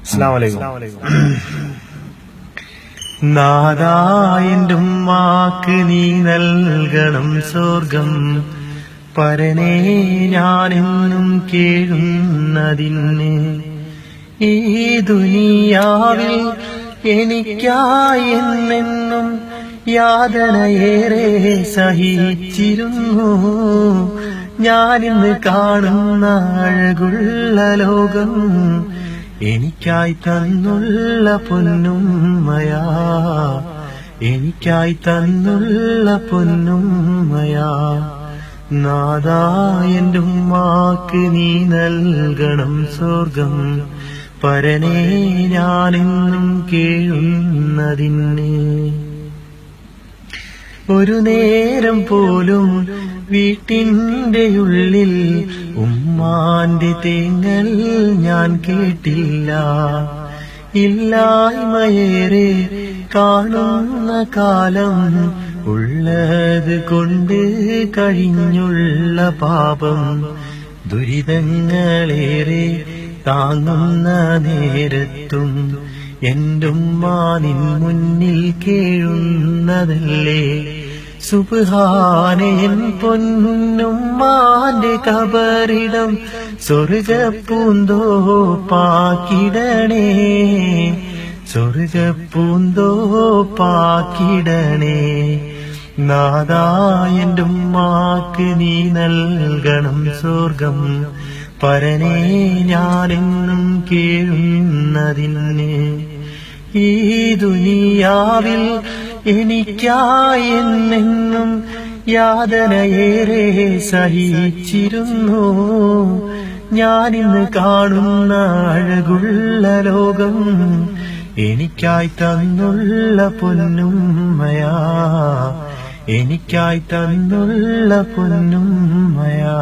അസ്സലാമു അലൈക്കും. നാദാ എൻ്റെ ഉമ്മാക്ക് നീ നൽകണം സ്വർഗം, പരനേ ഞാനെന്നും കേഴുന്നതിന്. ഈ ദുനിയാവിൽ എനിക്കായി എന്നെന്നും യാതനയേറെ സഹിച്ചിരുന്നു. ഞാനിന്ന് കാണുന്ന അഴകുള്ള ലോകം എനിക്കായി തന്നുള്ള പൊന്നുമ്മയാ, എനിക്കായി തന്നുള്ള പൊന്നുമ്മയാ. നാദാ എൻ്റെ ഉമ്മാക്ക് നീ നൽകണം സ്വർഗം, പരനേ ഞാനെന്നും കേഴുന്നതിന്. ഒരു നേരം പോലും വീട്ടിന്റെ ഉള്ളിൽ ഉമ്മാന്റെ തേങ്ങൽ ഞാൻ കേട്ടില്ല. ഇല്ലായ്മയേറെ കാണുന്ന കാലം ഉള്ളത് കൊണ്ട് കഴിഞ്ഞുള്ള പാപം ദുരിതങ്ങളേറെ താങ്ങുന്ന നേരത്തും എൻ്റെ ഉമ്മ നിൻ മുന്നിൽ കേഴുന്നതല്ലേ. സുബ്ഹാനെ എൻ പൊന്നുമ്മാന്റെ കബറിടം സ്വർഗപ്പൂന്തോപ്പാക്കിടണേ, സ്വർഗപ്പൂന്തോപ്പാക്കിടണേ. നാദാ എൻ്റെ ഉമ്മാക്ക് നീ നൽകണം സ്വർഗം, പരനേ ഞാനെന്നും കേഴുന്നതിന്. ഈ ദുനിയാവിൽ എനിക്കായി എന്നെന്നും യാതനയേറെ സഹിച്ചിരുന്നു. ഞാനിന്ന് കാണുന്ന അഴകുള്ള ലോകം എനിക്കായി തന്നുള്ള പൊന്നുമ്മയാ, എനിക്കായി തന്നുള്ള പൊന്നുമ്മയാ.